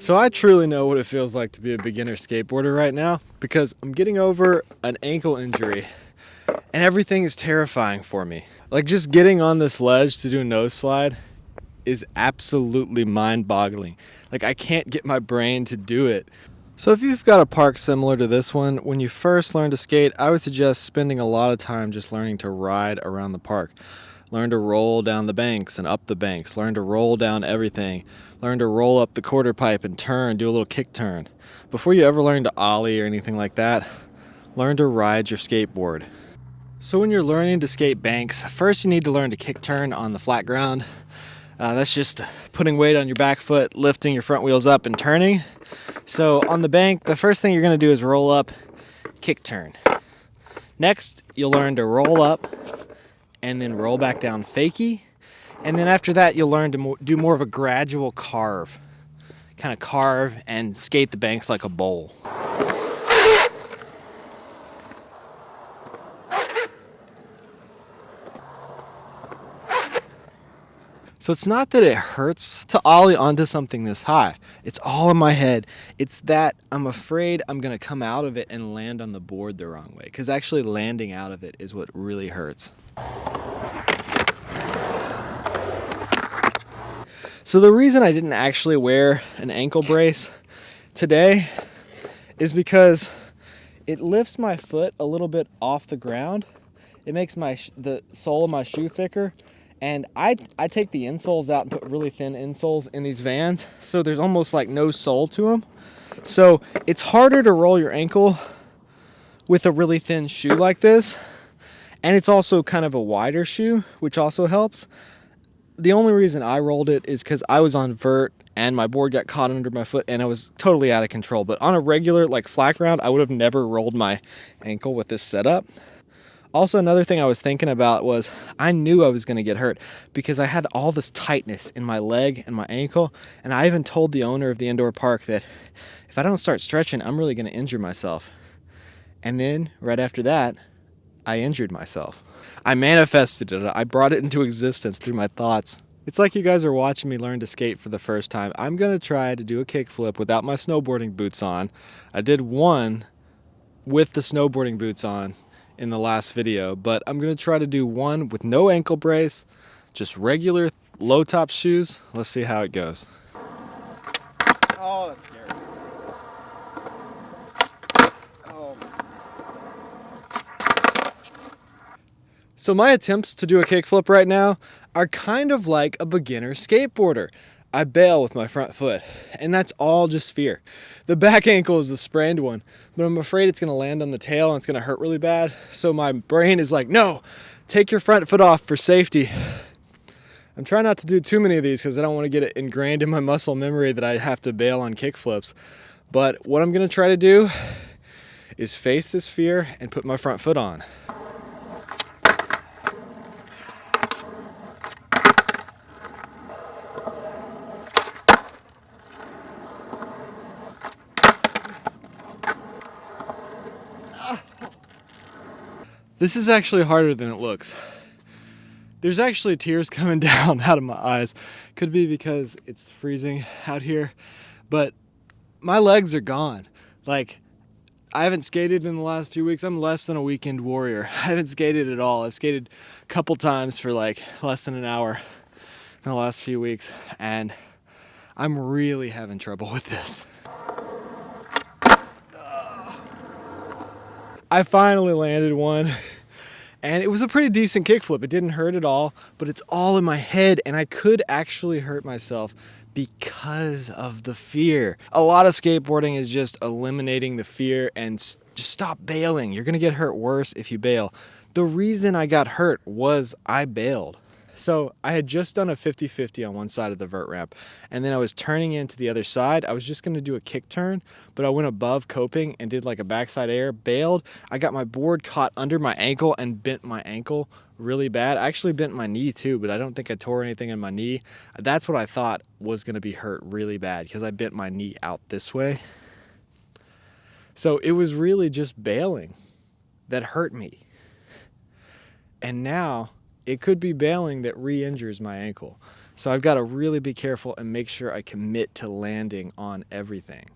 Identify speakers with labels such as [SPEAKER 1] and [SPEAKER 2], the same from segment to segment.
[SPEAKER 1] So I truly know what it feels like to be a beginner skateboarder right now because I'm getting over an ankle injury and everything is terrifying for me. Like just getting on this ledge to do a nose slide is absolutely mind-boggling. Like I can't get my brain to do it. So if you've got a park similar to this one, when you first learn to skate, I would suggest spending a lot of time just learning to ride around the park. Learn to roll down the banks and up the banks. Learn to roll down everything. Learn to roll up the quarter pipe and turn, do a little kick turn. Before you ever learn to ollie or anything like that, learn to ride your skateboard. So when you're learning to skate banks, first you need to learn to kick turn on the flat ground. That's just putting weight on your back foot, lifting your front wheels up and turning. So on the bank, the first thing you're going to do is roll up, kick turn. Next, you'll learn to roll up and then roll back down fakie. And then after that, you'll learn to do more of a gradual carve. Kind of carve and skate the banks like a bowl. So it's not that it hurts to ollie onto something this high. It's all in my head. It's that I'm afraid I'm going to come out of it and land on the board the wrong way. Because actually landing out of it is what really hurts. So the reason I didn't actually wear an ankle brace today is because it lifts my foot a little bit off the ground. It makes the sole of my shoe thicker. And I take the insoles out and put really thin insoles in these Vans, so there's almost like no sole to them. So it's harder to roll your ankle with a really thin shoe like this. And it's also kind of a wider shoe, which also helps. The only reason I rolled it is because I was on vert and my board got caught under my foot and I was totally out of control. But on a regular like flat ground, I would have never rolled my ankle with this setup. Also, another thing I was thinking about was I knew I was going to get hurt because I had all this tightness in my leg and my ankle. And I even told the owner of the indoor park that if I don't start stretching, I'm really going to injure myself. And then right after that, I injured myself. I manifested it. I brought it into existence through my thoughts. It's like you guys are watching me learn to skate for the first time. I'm going to try to do a kickflip without my snowboarding boots on. I did one with the snowboarding boots on in the last video, but I'm going to try to do one with no ankle brace, just regular low top shoes. Let's see how it goes. Oh, that's scary. Oh. So my attempts to do a kickflip right now are kind of like a beginner skateboarder. I bail with my front foot, and that's all just fear. The back ankle is the sprained one, but I'm afraid it's going to land on the tail and it's going to hurt really bad. So my brain is like, no, take your front foot off for safety. I'm trying not to do too many of these because I don't want to get it ingrained in my muscle memory that I have to bail on kickflips. But what I'm going to try to do is face this fear and put my front foot on. This is actually harder than it looks. There's actually tears coming down out of my eyes. Could be because it's freezing out here, but my legs are gone. Like, I haven't skated in the last few weeks. I'm less than a weekend warrior. I haven't skated at all. I've skated a couple times for like less than an hour in the last few weeks, and I'm really having trouble with this. I finally landed one, and it was a pretty decent kickflip. It didn't hurt at all, but it's all in my head, and I could actually hurt myself because of the fear. A lot of skateboarding is just eliminating the fear and just stop bailing. You're gonna get hurt worse if you bail. The reason I got hurt was I bailed. So I had just done a 50-50 on one side of the vert ramp, and then I was turning into the other side. I was just going to do a kick turn, but I went above coping and did like a backside air, bailed. I got my board caught under my ankle and bent my ankle really bad. I actually bent my knee too, but I don't think I tore anything in my knee. That's what I thought was going to be hurt really bad because I bent my knee out this way. So it was really just bailing that hurt me. And now it could be bailing that re-injures my ankle. So I've got to really be careful and make sure I commit to landing on everything.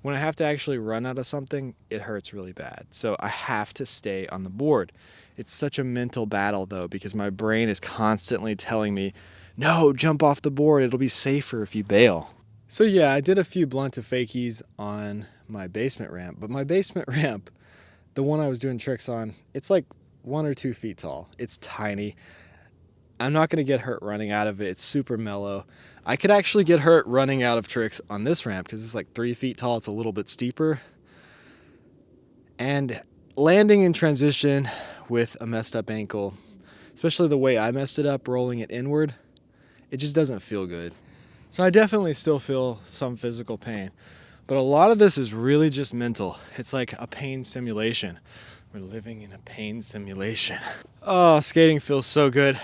[SPEAKER 1] When I have to actually run out of something, it hurts really bad. So I have to stay on the board. It's such a mental battle though, because my brain is constantly telling me, no, jump off the board. It'll be safer if you bail. So yeah, I did a few blunt to fakies on my basement ramp, but my basement ramp, the one I was doing tricks on, it's like 1 or 2 feet tall. It's tiny. I'm not going to get hurt running out of it. It's super mellow. I could actually get hurt running out of tricks on this ramp because it's like 3 feet tall. It's a little bit steeper. And landing in transition with a messed up ankle, especially the way I messed it up, rolling it inward, it just doesn't feel good. So I definitely still feel some physical pain, but a lot of this is really just mental. It's like a pain simulation. We're living in a pain simulation. Oh, skating feels so good.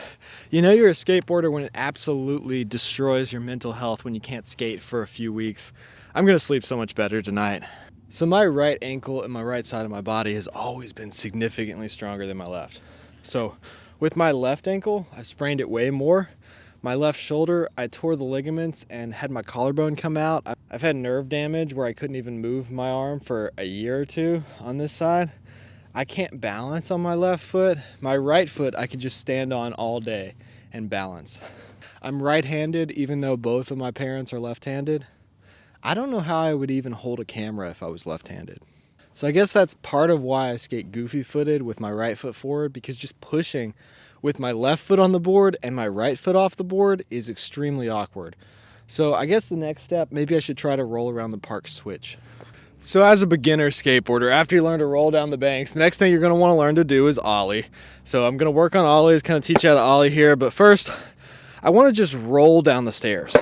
[SPEAKER 1] You know you're a skateboarder when it absolutely destroys your mental health when you can't skate for a few weeks. I'm gonna sleep so much better tonight. So my right ankle and my right side of my body has always been significantly stronger than my left. So with my left ankle, I sprained it way more. My left shoulder, I tore the ligaments and had my collarbone come out. I've had nerve damage where I couldn't even move my arm for a year or 2 on this side. I can't balance on my left foot. My right foot I can just stand on all day and balance. I'm right-handed even though both of my parents are left-handed. I don't know how I would even hold a camera if I was left-handed. So I guess that's part of why I skate goofy-footed with my right foot forward, because just pushing with my left foot on the board and my right foot off the board is extremely awkward. So I guess the next step, maybe I should try to roll around the park switch. So as a beginner skateboarder, after you learn to roll down the banks, the next thing you're going to want to learn to do is ollie. So I'm going to work on ollies, kind of teach you how to ollie here, but first I want to just roll down the stairs.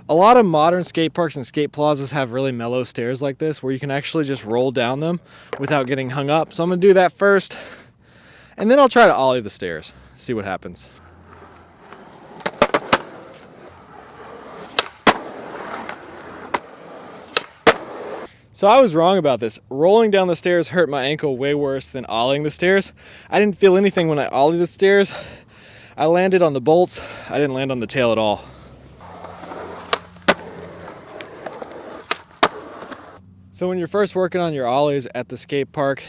[SPEAKER 1] A lot of modern skate parks and skate plazas have really mellow stairs like this where you can actually just roll down them without getting hung up. So I'm going to do that first, and then I'll try to ollie the stairs, see what happens. So I was wrong about this. Rolling down the stairs hurt my ankle way worse than ollieing the stairs. I didn't feel anything when I ollied the stairs. I landed on the bolts. I didn't land on the tail at all. So when you're first working on your ollies at the skate park,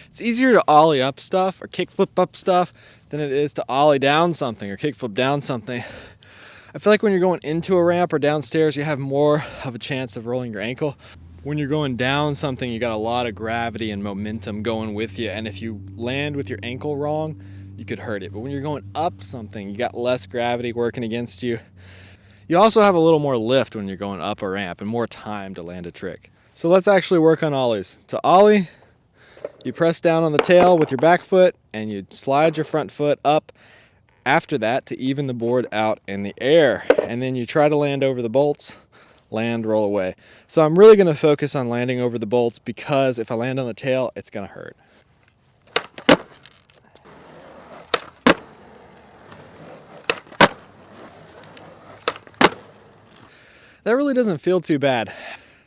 [SPEAKER 1] it's easier to ollie up stuff or kickflip up stuff than it is to ollie down something or kickflip down something. I feel like when you're going into a ramp or downstairs, you have more of a chance of rolling your ankle. When you're going down something, you got a lot of gravity and momentum going with you, and if you land with your ankle wrong, you could hurt it. But when you're going up something, you got less gravity working against you. You also have a little more lift when you're going up a ramp and more time to land a trick. So let's actually work on ollies. To ollie, you press down on the tail with your back foot and you slide your front foot up after that to even the board out in the air. And then you try to land over the bolts. Land, roll away. So I'm really going to focus on landing over the bolts because if I land on the tail, it's going to hurt. That really doesn't feel too bad.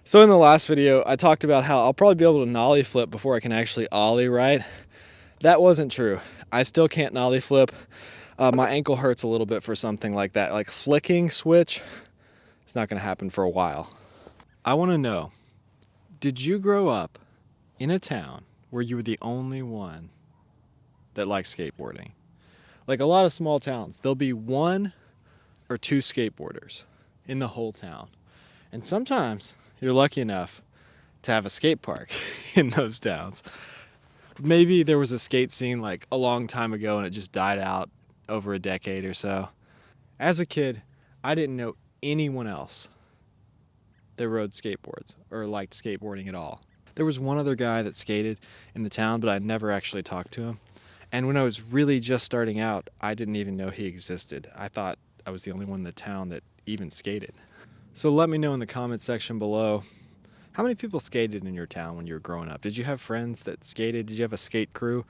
[SPEAKER 1] So in the last video, I talked about how I'll probably be able to nollie flip before I can actually ollie right. That wasn't true. I still can't nollie flip. My ankle hurts a little bit for something like that, like flicking switch. It's not going to happen for a while. I want to know, did you grow up in a town where you were the only one that likes skateboarding? Like a lot of small towns, there'll be 1 or 2 skateboarders in the whole town. And sometimes you're lucky enough to have a skate park in those towns. Maybe there was a skate scene like a long time ago and it just died out over a decade or so. As a kid, I didn't know anyone else that rode skateboards or liked skateboarding at all. There was one other guy that skated in the town, but I never actually talked to him. And when I was really just starting out, I didn't even know he existed. I thought I was the only one in the town that even skated. So let me know in the comment section below, how many people skated in your town when you were growing up? Did you have friends that skated? Did you have a skate crew?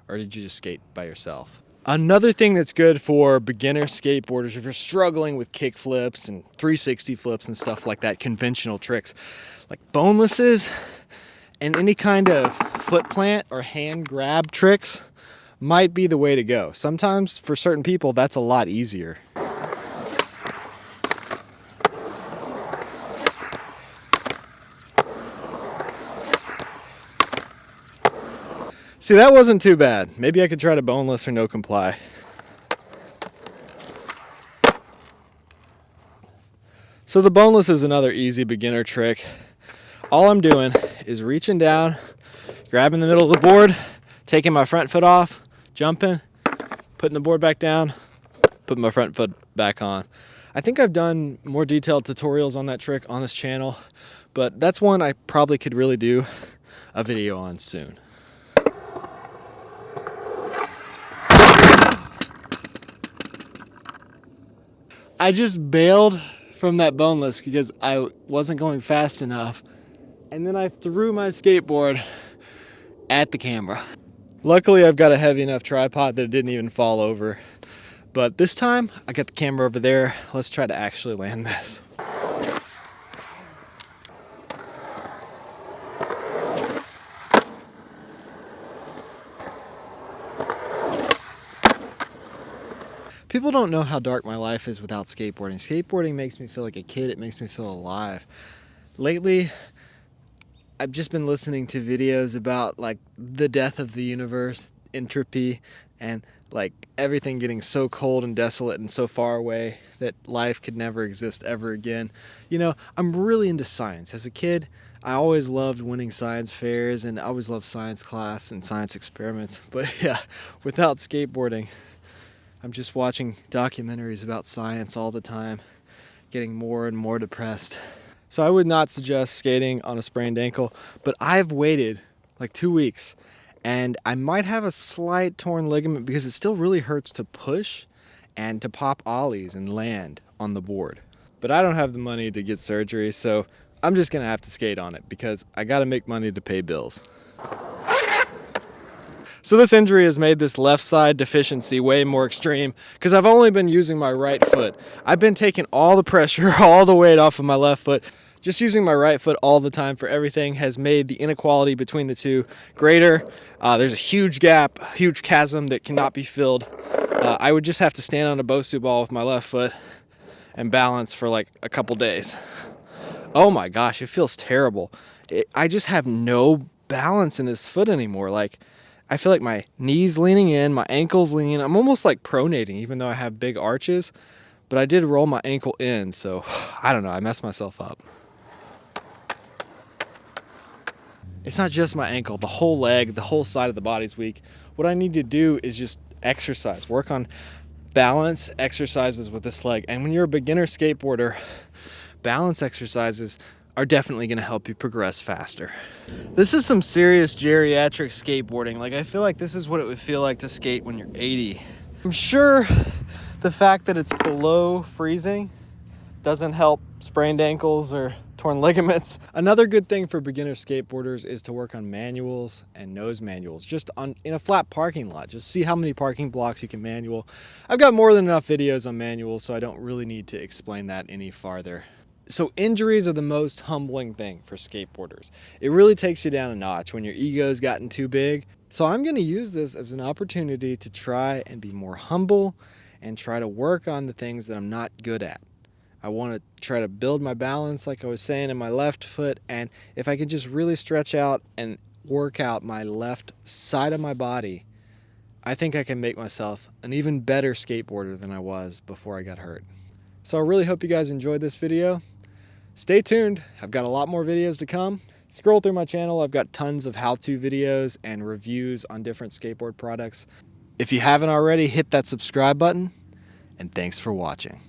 [SPEAKER 1] Or did you just skate by yourself? Another thing that's good for beginner skateboarders, if you're struggling with kick flips and 360 flips and stuff like that, conventional tricks, like bonelesses and any kind of foot plant or hand grab tricks might be the way to go. Sometimes for certain people, that's a lot easier. See, that wasn't too bad. Maybe I could try to boneless or no comply. So the boneless is another easy beginner trick. All I'm doing is reaching down, grabbing the middle of the board, taking my front foot off, jumping, putting the board back down, putting my front foot back on. I think I've done more detailed tutorials on that trick on this channel, but that's one I probably could really do a video on soon. I just bailed from that boneless because I wasn't going fast enough, and then I threw my skateboard at the camera. Luckily, I've got a heavy enough tripod that it didn't even fall over. But this time, I got the camera over there. Let's try to actually land this. People don't know how dark my life is without skateboarding. Skateboarding makes me feel like a kid. It makes me feel alive. Lately, I've just been listening to videos about like the death of the universe, entropy, and like everything getting so cold and desolate and so far away that life could never exist ever again. You know, I'm really into science. As a kid, I always loved winning science fairs, and I always loved science class and science experiments. But yeah, without skateboarding, I'm just watching documentaries about science all the time, getting more and more depressed. So I would not suggest skating on a sprained ankle, but I've waited like 2 weeks, and I might have a slight torn ligament because it still really hurts to push and to pop ollies and land on the board. But I don't have the money to get surgery, so I'm just gonna have to skate on it because I gotta make money to pay bills. So this injury has made this left side deficiency way more extreme because I've only been using my right foot. I've been taking all the pressure, all the weight off of my left foot. Just using my right foot all the time for everything has made the inequality between the two greater. There's a huge gap, huge chasm that cannot be filled. I would just have to stand on a Bosu ball with my left foot and balance for like a couple days. Oh my gosh, it feels terrible. I just have no balance in this foot anymore. Like, I feel like my knees leaning in, my ankles leaning in. I'm almost like pronating, even though I have big arches. But I did roll my ankle in, so I don't know. I messed myself up. It's not just my ankle. The whole leg, the whole side of the body's weak. What I need to do is just exercise. Work on balance exercises with this leg. And when you're a beginner skateboarder, balance exercises are definitely going to help you progress faster. This is some serious geriatric skateboarding. Like, I feel like this is what it would feel like to skate when you're 80. I'm sure the fact that it's below freezing doesn't help sprained ankles or torn ligaments. Another good thing for beginner skateboarders is to work on manuals and nose manuals just in a flat parking lot. Just see how many parking blocks you can manual. I've got more than enough videos on manuals, so I don't really need to explain that any farther. So injuries are the most humbling thing for skateboarders. It really takes you down a notch when your ego's gotten too big. So I'm going to use this as an opportunity to try and be more humble and try to work on the things that I'm not good at. I want to try to build my balance, like I was saying, in my left foot. And if I could just really stretch out and work out my left side of my body, I think I can make myself an even better skateboarder than I was before I got hurt. So I really hope you guys enjoyed this video. Stay tuned. I've got a lot more videos to come. Scroll through my channel. I've got tons of how-to videos and reviews on different skateboard products. If you haven't already, hit that subscribe button, and thanks for watching.